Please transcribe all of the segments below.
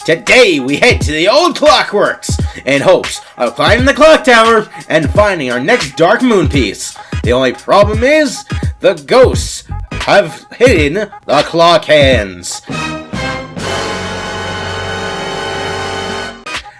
Today we head to the Old Clockworks in hopes of climbing the clock tower and finding our next dark moon piece. The only problem is, the ghosts have hidden the clock hands.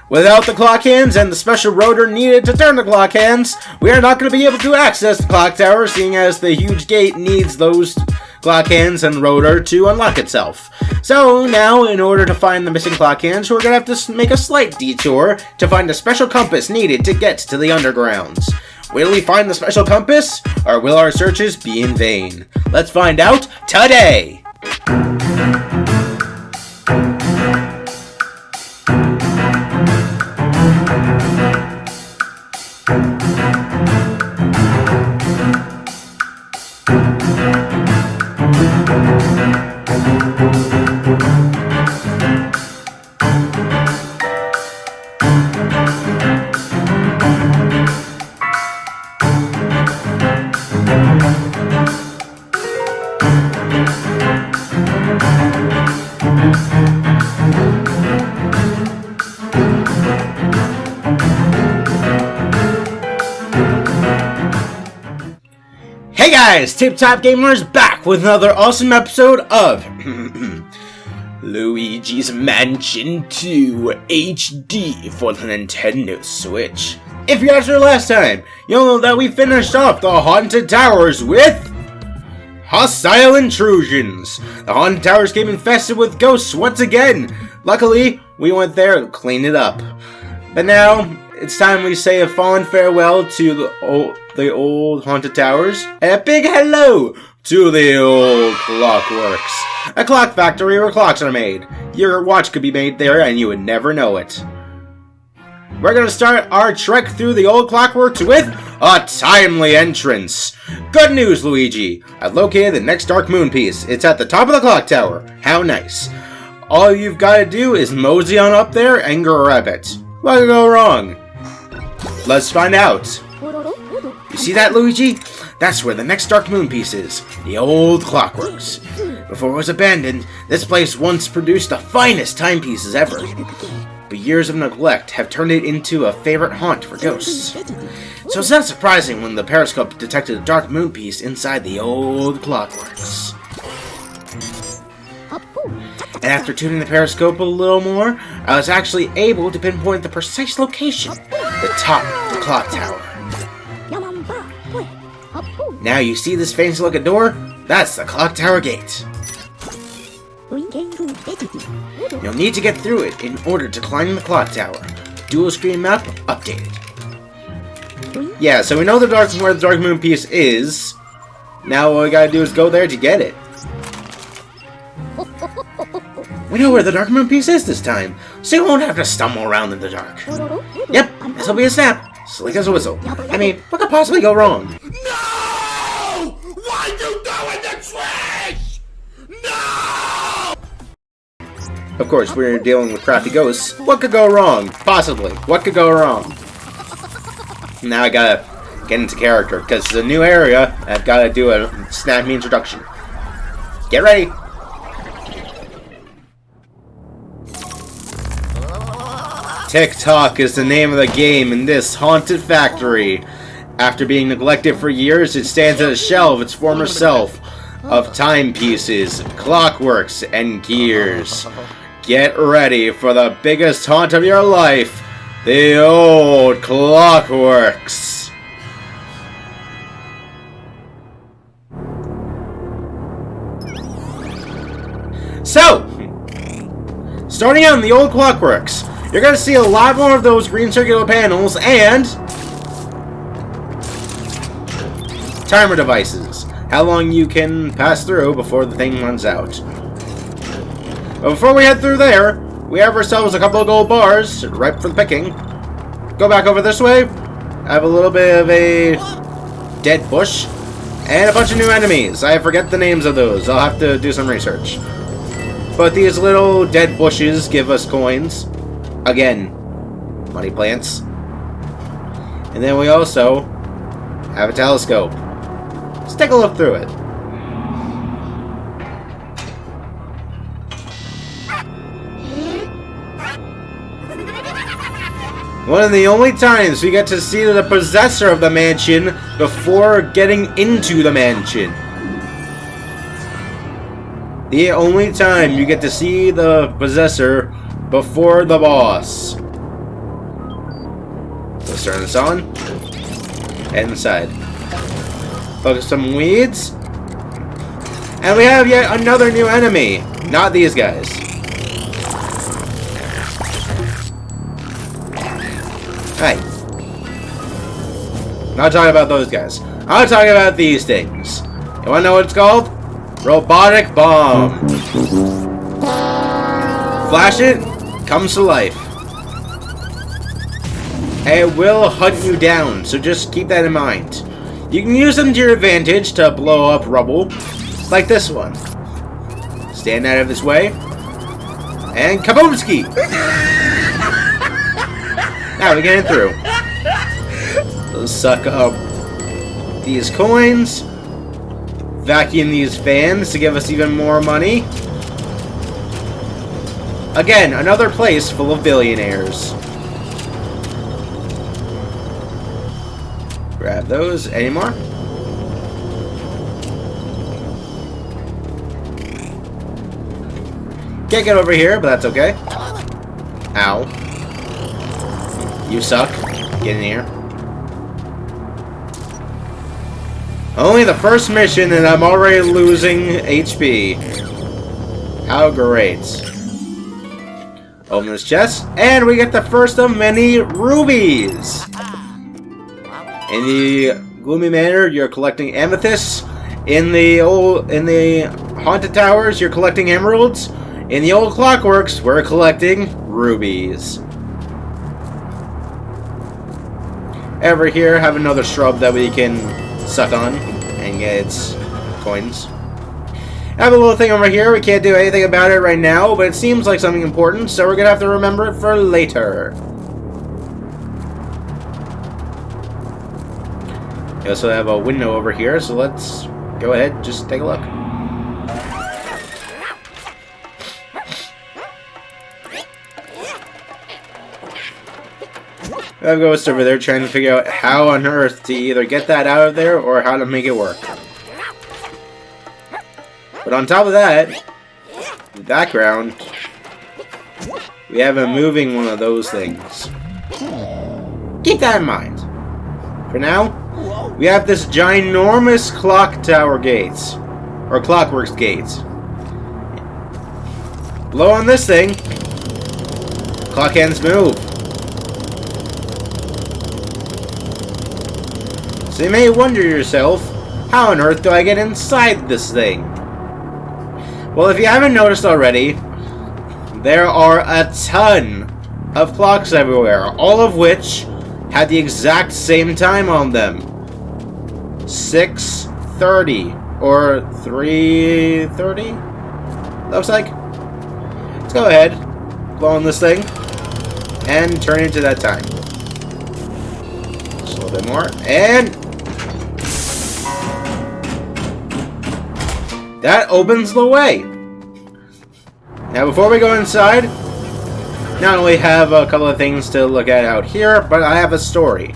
Without the clock hands and the special rotor needed to turn the clock hands, we are not going to be able to access the clock tower, seeing as the huge gate needs those clock hands and rotor to unlock itself. So now, in order to find the missing clock hands, we're going to have to make a slight detour to find a special compass needed to get to the undergrounds. Will we find the special compass, or will our searches be in vain? Let's find out today! Hey guys, TipTop Gamers back with another awesome episode of Luigi's Mansion 2 HD for the Nintendo Switch. If you guys were last time, you'll know that we finished off the Haunted Towers with hostile intrusions. The Haunted Towers came infested with ghosts once again. Luckily, we went there to clean it up. But now, it's time we say a fond farewell to the old Haunted Towers, and a big hello to the Old Clockworks, a clock factory where clocks are made. Your watch could be made there and you would never know it. We're going to start our trek through the Old Clockworks with a timely entrance. Good news, Luigi. I've located the next Dark Moon piece. It's at the top of the clock tower. How nice. All you've got to do is mosey on up there and grab it. What could go wrong? Let's find out. You see that, Luigi? That's where the next Dark Moon piece is. The Old Clockworks. Before it was abandoned, this place once produced the finest timepieces ever. But years of neglect have turned it into a favorite haunt for ghosts. So it's not surprising when the periscope detected a Dark Moon piece inside the Old Clockworks. And after tuning the periscope a little more, I was actually able to pinpoint the precise location, the top of the clock tower. Now you see this fancy looking door? That's the clock tower gate. You'll need to get through it in order to climb the clock tower. Dual screen map updated. Yeah, so we know where the Dark Moon piece is. Now what we gotta do is go there to get it. We know where the Dark Moon piece is this time, so you won't have to stumble around in the dark. Yep, this'll be a snap. Slick as a whistle. I mean, what could possibly go wrong? No! Why'd you go in the trash? No! Of course, we're dealing with crafty ghosts. What could go wrong? Possibly. What could go wrong? Now I gotta get into character, because it's a new area. I've gotta do a snappy introduction. Get ready! TikTok is the name of the game in this haunted factory. After being neglected for years, it stands as a shell of its former self of timepieces, clockworks, and gears. Get ready for the biggest haunt of your life, the Old Clockworks. So, starting out in the Old Clockworks, you're going to see a lot more of those green circular panels and timer devices. How long you can pass through before the thing runs out. But before we head through there, we have ourselves a couple of gold bars, ripe for the picking. Go back over this way. I have a little bit of a dead bush and a bunch of new enemies. I forget the names of those. I'll have to do some research. But these little dead bushes give us coins. Again, money plants. And then we also have a telescope. Let's take a look through it. One of the only times we get to see the possessor of the mansion before getting into the mansion. The only time you get to see the possessor before the boss. Let's turn this on. Head inside. Focus some weeds. And we have yet another new enemy. Not these guys. Hey. Not talking about those guys. I'm talking about these things. You wanna know what it's called? Robotic bomb. Flash it, comes to life. It will hunt you down, so just keep that in mind. You can use them to your advantage to blow up rubble, like this one. Stand out of this way, and kaboomski! Now we're getting through. Let's suck up these coins, vacuum these fans to give us even more money. Again, another place full of billionaires. Grab those. Any more? Can't get over here, but that's okay. Ow. You suck. Get in here. Only the first mission and I'm already losing HP. How great. Open this chest, and we get the first of many rubies. In the Gloomy Manor, you're collecting amethysts. In the Haunted Towers, you're collecting emeralds. In the Old Clockworks, we're collecting rubies. Over here, have another shrub that we can suck on and get its coins. I have a little thing over here. We can't do anything about it right now, but it seems like something important, so we're gonna have to remember it for later. We also have a window over here, so let's go ahead, just take a look. I have a ghost over there trying to figure out how on earth to either get that out of there or how to make it work. But on top of that, in the background, we have a moving one of those things. Keep that in mind. For now, we have this ginormous clock tower gates, or clockworks gates. Blow on this thing, clock hands move. So you may wonder yourself, how on earth do I get inside this thing? Well, if you haven't noticed already, there are a ton of clocks everywhere, all of which have the exact same time on them. 6:30 or 3:30? Looks like. Let's go ahead, blow on this thing, and turn it into that time. Just a little bit more, and that opens the way. Now, before we go inside, not only have a couple of things to look at out here, but I have a story.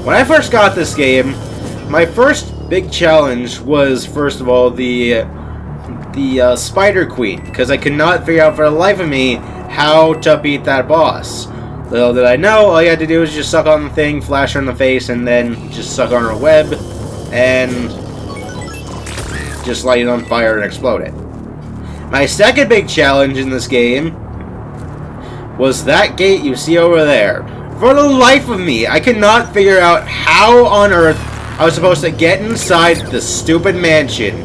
When I first got this game, my first big challenge was, first of all, the Spider Queen, because I could not figure out for the life of me how to beat that boss. Little did I know, all you had to do was just suck on the thing, flash her in the face, and then just suck on her web, and just light it on fire and explode it. My second big challenge in this game was that gate you see over there. For the life of me, I could not figure out how on earth I was supposed to get inside this stupid mansion.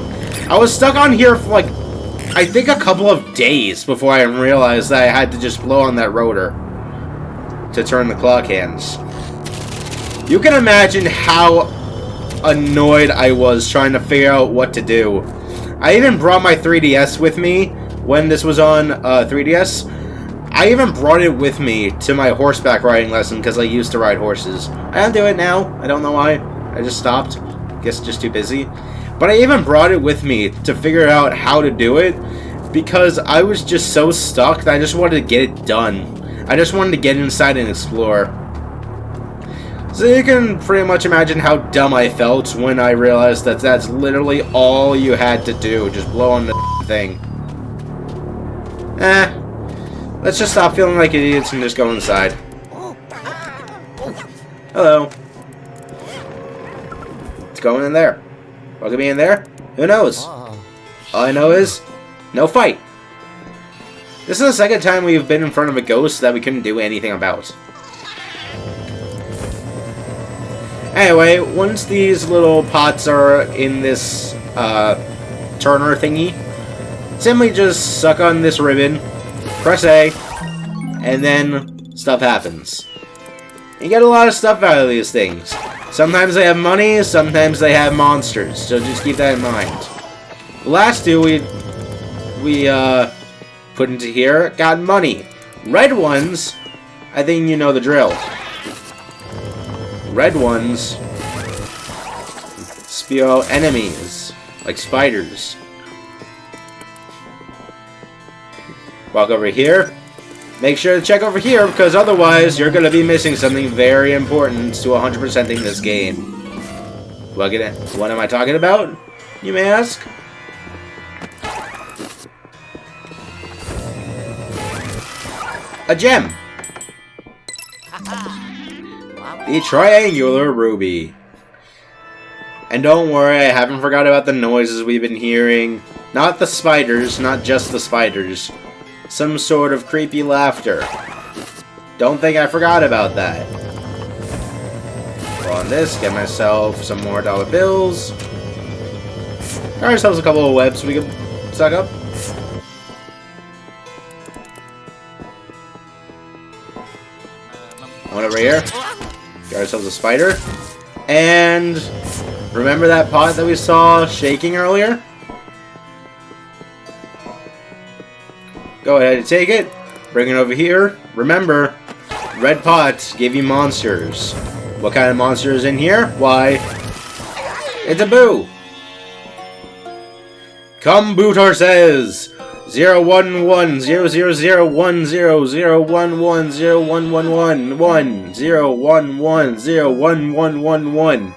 I was stuck on here for like, I think a couple of days before I realized that I had to just blow on that rotor to turn the clock hands. You can imagine how annoyed I was trying to figure out what to do. I even brought my 3DS with me when this was on 3DS. I even brought it with me to my horseback riding lesson because I used to ride horses. I don't do it now. I don't know why. I just stopped. Guess just too busy. But I even brought it with me to figure out how to do it because I was just so stuck that I just wanted to get it done. I just wanted to get inside and explore. So you can pretty much imagine how dumb I felt when I realized that that's literally all you had to do. Just blow on the thing. Let's just stop feeling like idiots and just go inside. Hello. Let's go in there. What could be in there? Who knows? All I know is, no fight. This is the second time we've been in front of a ghost that we couldn't do anything about. Anyway, once these little pots are in this turner thingy, simply just suck on this ribbon, press A, and then stuff happens. You get a lot of stuff out of these things. Sometimes they have money, sometimes they have monsters, so just keep that in mind. The last two we put into here got money. Red ones, I think you know the drill. Red ones spew out enemies, like spiders. Walk over here. Make sure to check over here, because otherwise you're going to be missing something very important to 100%ing this game. What am I talking about, you may ask? A gem! The triangular ruby. And don't worry, I haven't forgot about the noises we've been hearing. Not the spiders, not just the spiders. Some sort of creepy laughter. Don't think I forgot about that. Roll on this, get myself some more dollar bills. Got ourselves a couple of webs we can suck up. One over here. Got ourselves a spider. And remember that pot that we saw shaking earlier? Go ahead and take it. Bring it over here. Remember, red pots give you monsters. What kind of monster is in here? Why, it's a boo. Come boot horses. 011 0001 0011 0111 1011 01111.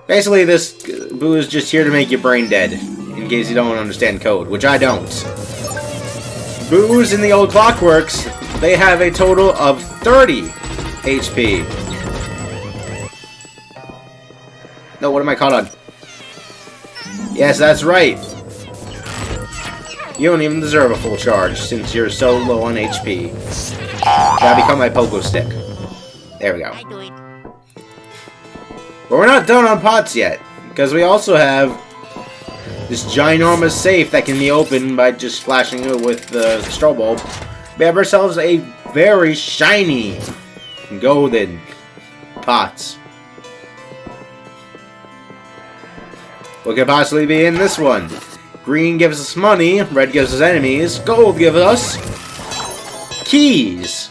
Basically, this boo is just here to make your brain dead, in case you don't understand code, which I don't. Boos in the Old Clockworks, they have a total of 30 HP. No, what am I caught on? Yes, that's right. You don't even deserve a full charge, since you're so low on HP. Gotta become my pogo stick. There we go. But we're not done on pots yet, because we also have this ginormous safe that can be opened by just flashing it with the strobe bulb. We have ourselves a very shiny golden pot. What could possibly be in this one? Green gives us money, red gives us enemies, gold gives us keys.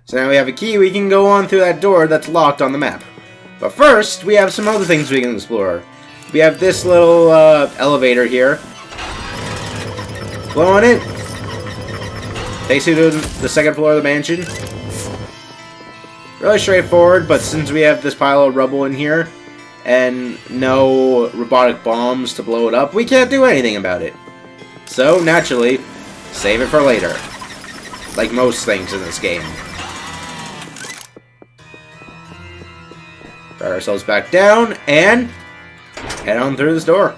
So now we have a key, we can go on through that door that's locked on the map. But first, we have some other things we can explore. We have this little elevator here. Blow on it. Takes you to the second floor of the mansion. Really straightforward, but since we have this pile of rubble in here, and no robotic bombs to blow it up, we can't do anything about it. So, naturally, save it for later. Like most things in this game. Got ourselves back down, and head on through this door.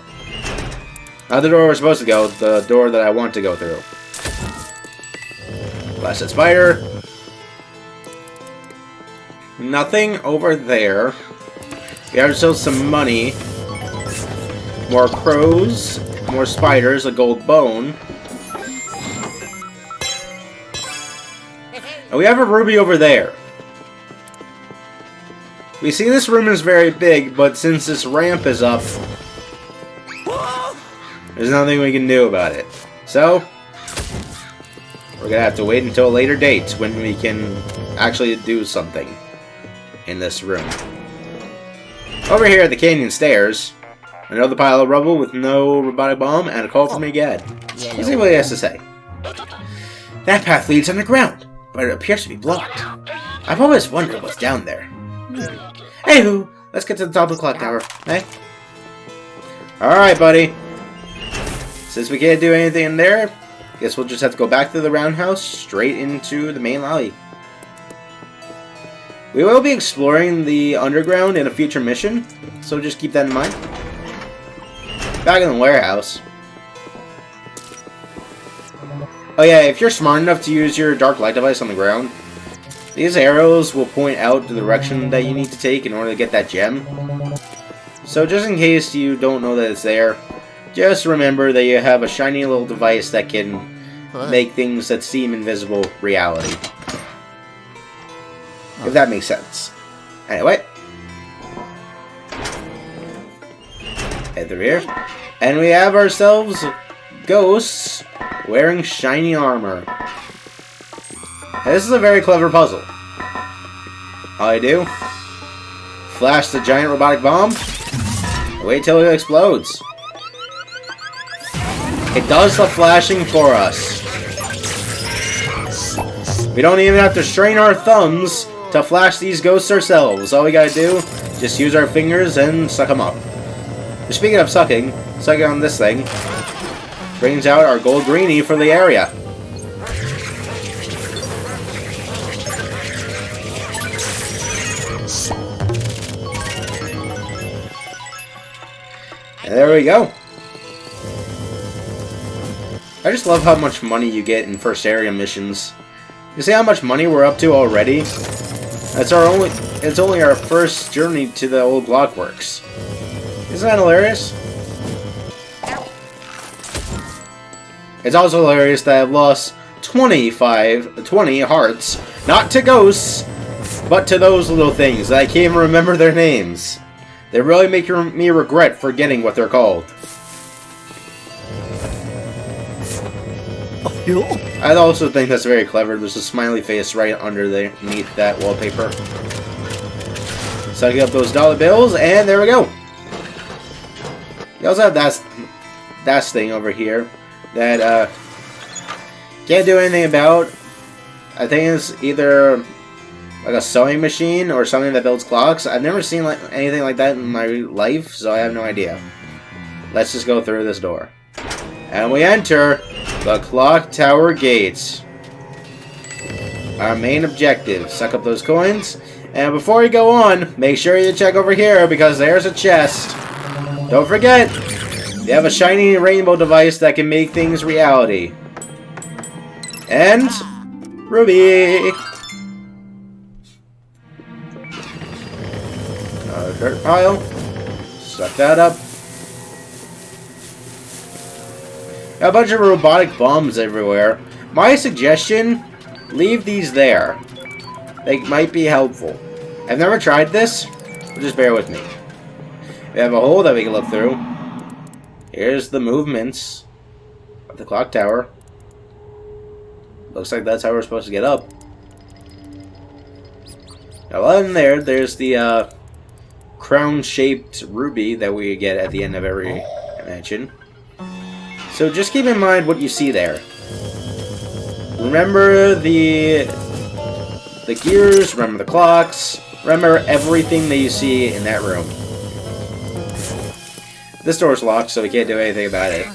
Not the door we're supposed to go, the door that I want to go through. Blasted spider. Nothing over there. We have ourselves some money. More crows. More spiders. A gold bone. And we have a ruby over there. We see this room is very big, but since this ramp is up, there's nothing we can do about it. So, we're gonna have to wait until a later date when we can actually do something in this room. Over here at the canyon stairs, another pile of rubble with no robotic bomb and a call from Miguel. Let's see what he has to say. That path leads underground, but it appears to be blocked. I've always wondered what's down there. Anywho, let's get to the top of the clock tower, eh? Alright, buddy. Since we can't do anything in there, guess we'll just have to go back to the roundhouse, straight into the main lobby. We will be exploring the underground in a future mission, so just keep that in mind. Back in the warehouse. Oh yeah, if you're smart enough to use your dark light device on the ground, these arrows will point out the direction that you need to take in order to get that gem. So just in case you don't know that it's there, just remember that you have a shiny little device that can make things that seem invisible reality. If that makes sense. Anyway. Head through here. And we have ourselves ghosts wearing shiny armor. And this is a very clever puzzle. All I do, flash the giant robotic bomb, wait till it explodes. It does the flashing for us. We don't even have to strain our thumbs to flash these ghosts ourselves. All we gotta do, just use our fingers and suck them up. Speaking of sucking on this thing brings out our gold greenie for the area. And there we go. I just love how much money you get in first area missions. You see how much money we're up to already? It's only our first journey to the Old Clockworks. Isn't that hilarious? It's also hilarious that I've lost 20 hearts, not to ghosts, but to those little things. I can't even remember their names. They really make me regret forgetting what they're called. I also think that's very clever. There's a smiley face right underneath that wallpaper. Sucking up those dollar bills, and there we go. You also have that thing over here that can't do anything about. I think it's either like a sewing machine or something that builds clocks. I've never seen anything like that in my life, so I have no idea. Let's just go through this door. And we enter the clock tower gates. Our main objective, suck up those coins. And before you go on, make sure you check over here because there's a chest. Don't forget, you have a shiny rainbow device that can make things reality. And Ruby. Another dirt pile. Suck that up. A bunch of robotic bombs everywhere. My suggestion, leave these there. They might be helpful. I've never tried this, but just bear with me. We have a hole that we can look through. Here's the movements of the clock tower. Looks like that's how we're supposed to get up. Now, other than there's the crown-shaped ruby that we get at the end of every mansion. So just keep in mind what you see there. Remember the gears, remember the clocks, remember everything that you see in that room. This door's locked, so we can't do anything about it.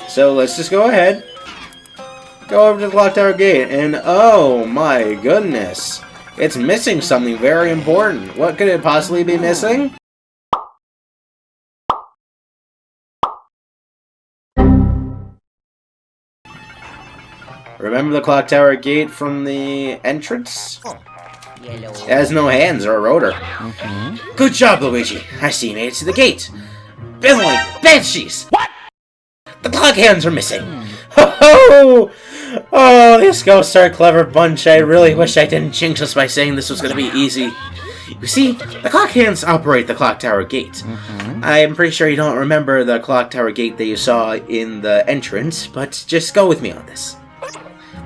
So let's just go ahead. Go over to the clock tower gate, and oh my goodness. It's missing something very important. What could it possibly be missing? Remember the clock tower gate from the entrance? It has no hands or a rotor. Good job, Luigi. I see you made it to the gate. Billy, banshees! What? The clock hands are missing. Ho ho! Oh, these ghosts are a clever bunch. I really wish I didn't jinx us by saying this was going to be easy. You see, the clock hands operate the clock tower gate. I'm pretty sure you don't remember the clock tower gate that you saw in the entrance, but just go with me on this.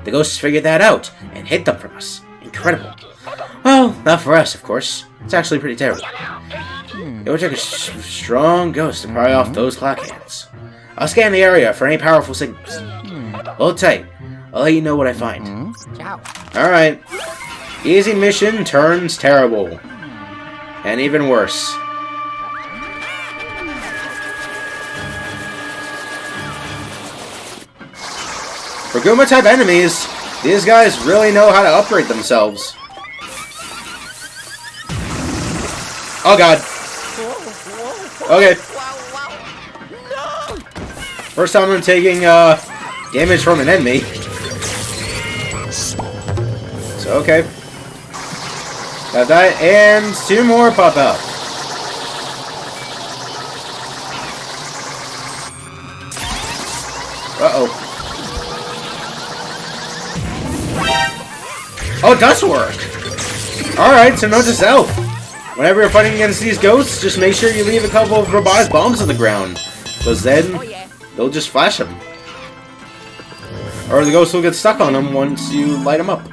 The ghosts figured that out and hid them from us. Incredible. Well, not for us, of course. It's actually pretty terrible. It would take a strong ghost to pry off those clock hands. I'll scan the area for any powerful signals. Hold tight. I'll let you know what I find. Alright. Easy mission turns terrible. And even worse. For Goomba-type enemies, these guys really know how to upgrade themselves. Oh god. Okay. First time I'm taking damage from an enemy. So, okay. Got that, and 2 more pop out. Uh-oh. Oh, it does work! Alright, so note to self. Whenever you're fighting against these ghosts, just make sure you leave a couple of robotic bombs on the ground. Because then, they'll just flash them. Or the ghosts will get stuck on them once you light them up.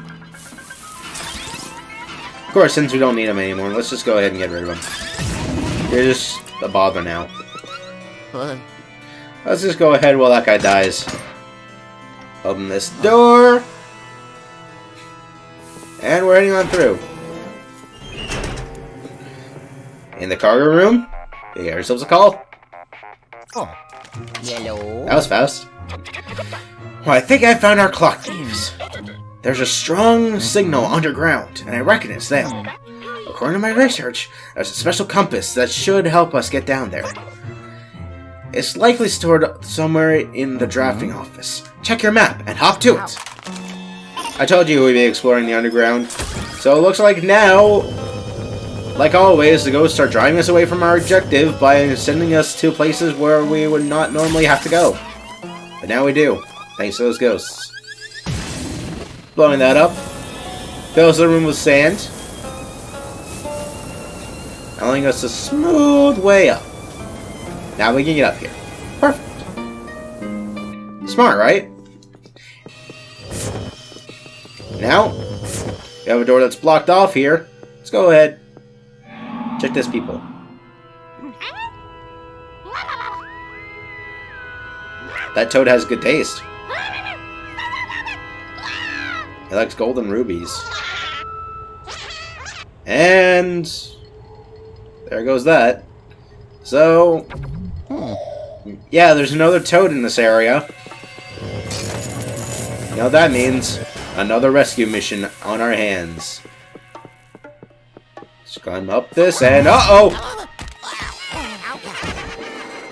Of course, since we don't need them anymore, let's just go ahead and get rid of them. They're just a bother now. Let's just go ahead while that guy dies. Open this door. And we're heading on through. In the cargo room, we get ourselves a call. Oh. Hello. That was fast. Well, I think I found our clock thieves. There's a strong signal underground, and I reckon it's them. According to my research, there's a special compass that should help us get down there. It's likely stored somewhere in the drafting office. Check your map and hop to it. I told you we'd be exploring the underground. So it looks like now, like always, the ghosts are driving us away from our objective by sending us to places where we would not normally have to go. But now we do, thanks to those ghosts. Blowing that up. Fills the room with sand. Allowing us a smooth way up. Now we can get up here. Perfect. Smart, right? Now, we have a door that's blocked off here. Let's go ahead. Check this, people. That toad has good taste. He likes golden rubies. And there goes that. So, yeah, there's another toad in this area. You know what that means? Another rescue mission on our hands. Let's climb up this and uh-oh!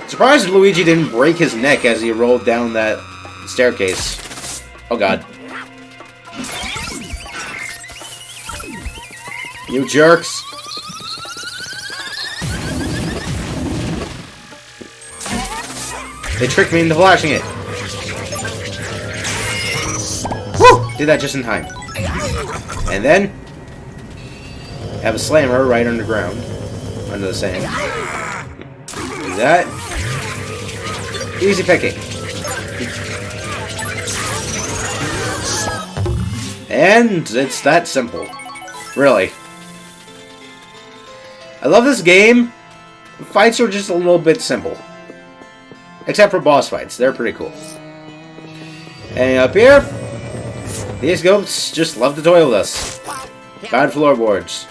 Surprised Luigi didn't break his neck as he rolled down that staircase. Oh god. You jerks! They tricked me into flashing it. Woo! Did that just in time. And then have a slammer right underground, under the sand. Do that. Easy picking. And it's that simple. Really. I love this game. The fights are just a little bit simple. Except for boss fights. They're pretty cool. And up here, these ghosts just love to toy with us. Bad floorboards.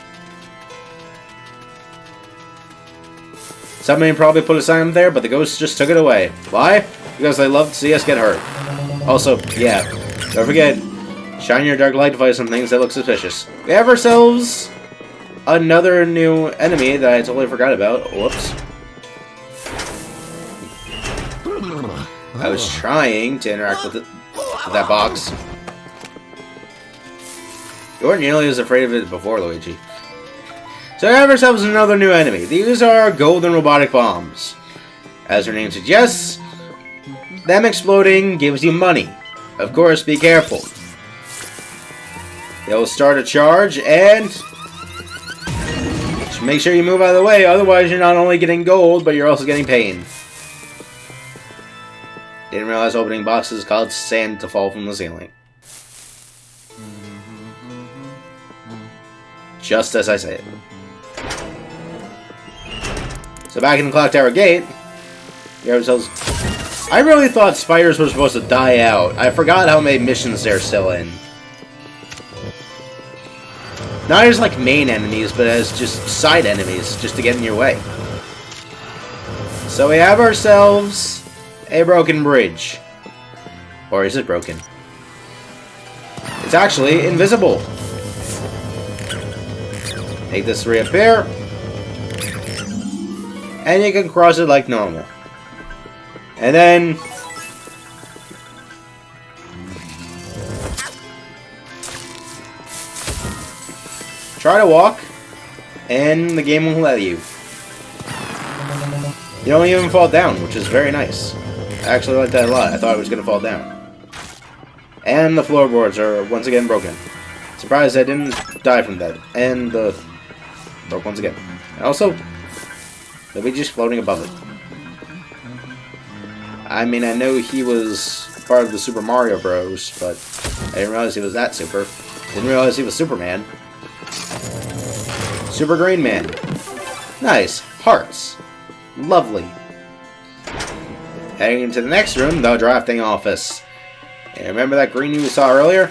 Somebody probably put a sign there, but the ghosts just took it away. Why? Because they love to see us get hurt. Also, yeah, don't forget, shine your dark light device on things that look suspicious. We have ourselves another new enemy that I totally forgot about. Whoops. I was trying to interact with that box. You weren't nearly as afraid of it before, Luigi. So we have ourselves another new enemy. These are golden robotic bombs. As their name suggests, them exploding gives you money. Of course, be careful. They will start a charge and make sure you move out of the way, otherwise you're not only getting gold, but you're also getting pain. Didn't realize opening boxes caused sand to fall from the ceiling. Just as I say it. So back in the Clock Tower Gate, you have ourselves... I really thought spiders were supposed to die out. I forgot how many missions they're still in. Not as like main enemies, but as just side enemies, just to get in your way. So we have ourselves a broken bridge. Or is it broken? It's actually invisible. Make this reappear. And you can cross it like normal. And then... try to walk, and the game won't let you. You don't even fall down, which is very nice. I actually like that a lot. I thought it was going to fall down. And the floorboards are once again broken. Surprised I didn't die from that. And the... broke once again. Also, Luigi's floating above it. I mean, I know he was part of the Super Mario Bros, but I didn't realize he was that super. Didn't realize he was Superman. Super Green Man. Nice. Hearts. Lovely. Heading into the next room, the drafting office. And remember that green you saw earlier?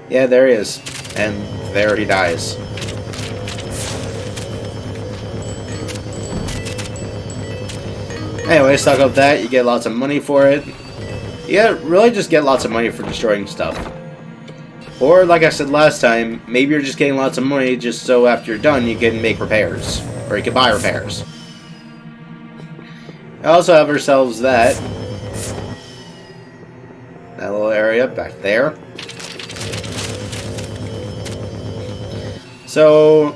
Yeah, there he is. And there he dies. Anyway, stock up that. You get lots of money for it. You really just get lots of money for destroying stuff. Or, like I said last time, maybe you're just getting lots of money just so after you're done you can make repairs. Or you can buy repairs. We also have ourselves that little area back there. So,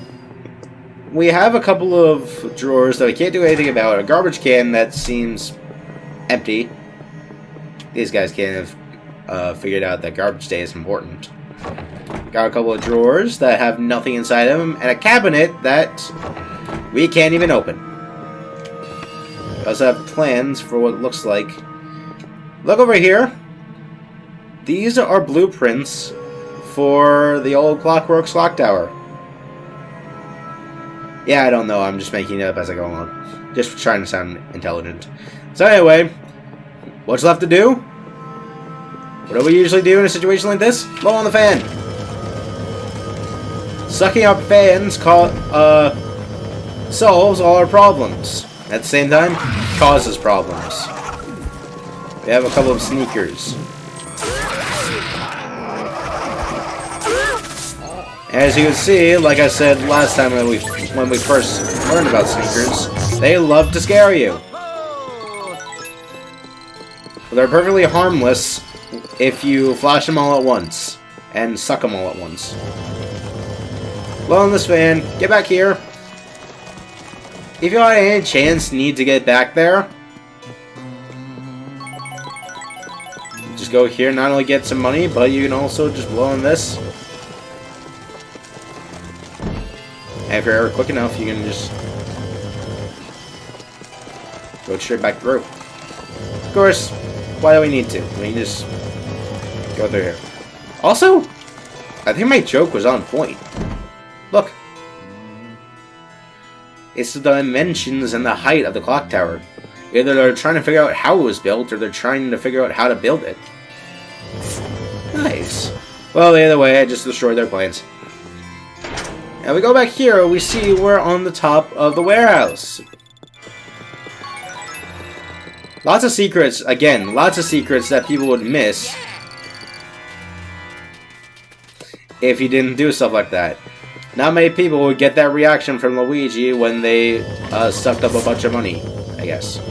we have a couple of drawers that we can't do anything about. A garbage can that seems empty. These guys can't have figured out that garbage day is important. Got a couple of drawers that have nothing inside them, and a cabinet that we can't even open. We also have plans for what looks like... Look over here. These are blueprints for the Old Clockworks clock tower. Yeah, I don't know. I'm just making it up as I go along. Just trying to sound intelligent. So anyway, what's left to do? What do we usually do in a situation like this? Blow on the fan. Sucking up fans solves all our problems. At the same time, causes problems. We have a couple of sneakers. As you can see, like I said last time when we first learned about sneakers, they love to scare you. But they're perfectly harmless if you flash them all at once and suck them all at once. Blow on this fan, get back here. If you by any chance need to get back there, just go here, not only get some money, but you can also just blow on this. And if you're ever quick enough, you can just go straight back through. Of course, why do we need to? We can just go through here. Also, I think my joke was on point. Look. It's the dimensions and the height of the clock tower. Either they're trying to figure out how it was built, or they're trying to figure out how to build it. Nice. Well, the other way, I just destroyed their plans. Now we go back here, we see we're on the top of the warehouse. Lots of secrets, again, lots of secrets that people would miss if you didn't do stuff like that. Not many people would get that reaction from Luigi when they sucked up a bunch of money, I guess.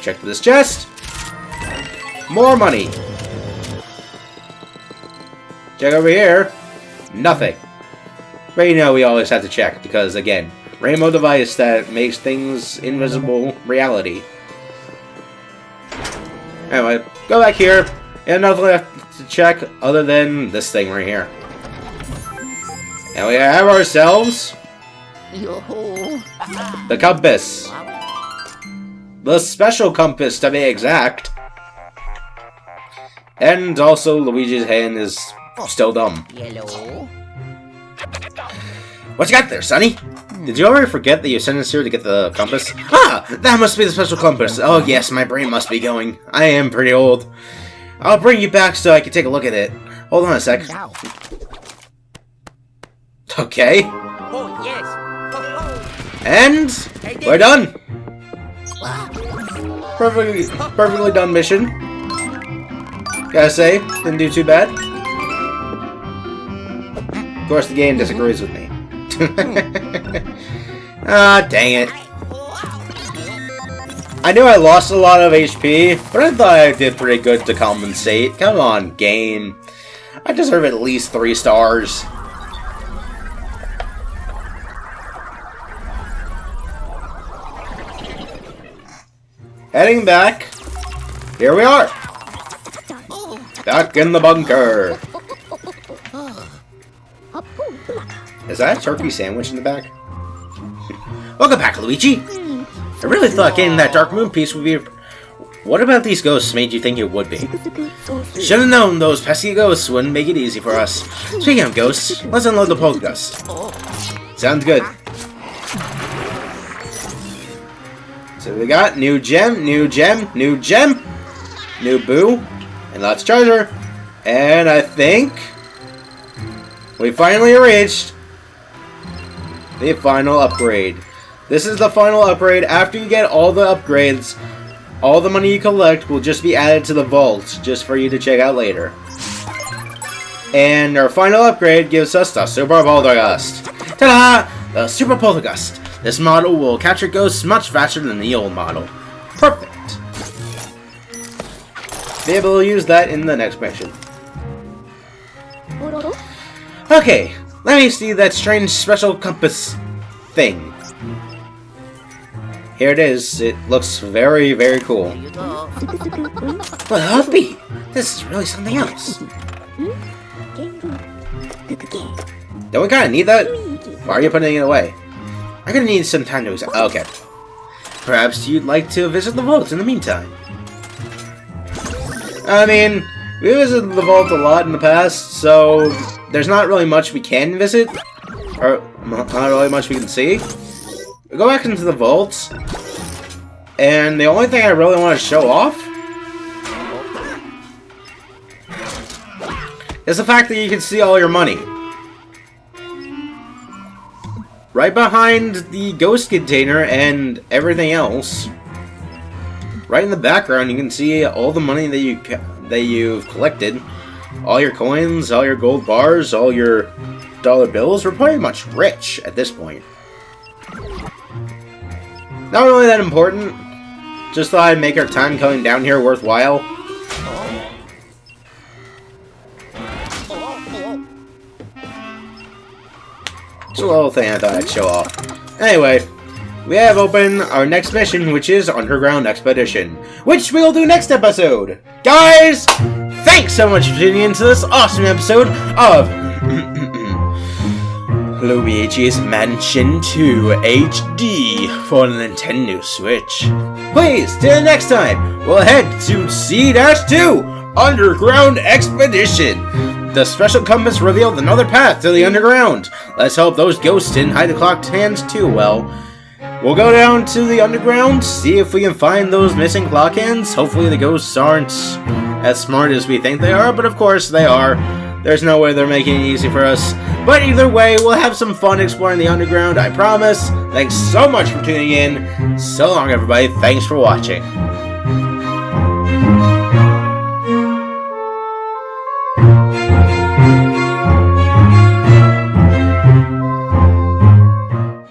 Check this chest. More money. Check over here. Nothing. But you know we always have to check, because again, rainbow device that makes things invisible reality. Anyway, go back here. And nothing left to check other than this thing right here. And we have ourselves the compass. The special compass, to be exact. And also, Luigi's hand is still dumb. Yellow. What you got there, Sonny? Did you already forget that you sent us here to get the compass? Ah! That must be the special compass. Oh yes, my brain must be going. I am pretty old. I'll bring you back so I can take a look at it. Hold on a sec. Now. Okay. Oh, yes. And we're done. Perfectly done mission. Gotta say, didn't do too bad. Of course, the game disagrees with me. Ah, dang it. I knew I lost a lot of HP, but I thought I did pretty good to compensate. Come on, game. I deserve at least 3 stars. Heading back. Here we are. Back in the bunker. Is that a turkey sandwich in the back? Welcome back, Luigi. I really thought getting that Dark Moon piece would be... What about these ghosts made you think it would be? Should have known those pesky ghosts wouldn't make it easy for us. Speaking of ghosts, let's unload the poltergust. Sounds good. So we got new gem, new gem, new gem, new boo, and lots of treasure. And I think we finally reached the final upgrade. This is the final upgrade. After you get all the upgrades, all the money you collect will just be added to the vault, just for you to check out later. And our final upgrade gives us the Super Poltergust. Ta-da! The Super Poltergust. This model will capture ghosts much faster than the old model. Perfect! Be able to use that in the next mission. Okay, let me see that strange special compass thing. Here it is. It looks very, very cool. There you go. But Huppy, this is really something else. Don't we kind of need that? Why are you putting it away? I'm gonna need some time to... Okay. Perhaps you'd like to visit the vault in the meantime. I mean, we visited the vault a lot in the past, so there's not really much we can visit. Or not really much we can see. We go back into the vault, and the only thing I really want to show off is the fact that you can see all your money. Right behind the ghost container and everything else, right in the background, you can see all the money that you've collected. All your coins, all your gold bars, all your dollar bills. We're pretty much rich at this point. Not really that important. Just thought I'd make our time coming down here worthwhile. It's a little thing I thought I'd show off. Anyway, we have open our next mission, which is Underground Expedition, which we'll do next episode. Guys, thanks so much for tuning into this awesome episode of Luigi's Mansion 2 HD for the Nintendo Switch. Please, till next time, we'll head to C-2 Underground Expedition. The special compass revealed another path to the underground. Let's hope those ghosts didn't hide the clocked hands too well. We'll go down to the underground, see if we can find those missing clock hands. Hopefully the ghosts aren't as smart as we think they are, but of course they are. There's no way they're making it easy for us. But either way, we'll have some fun exploring the underground, I promise. Thanks so much for tuning in. So long, everybody. Thanks for watching.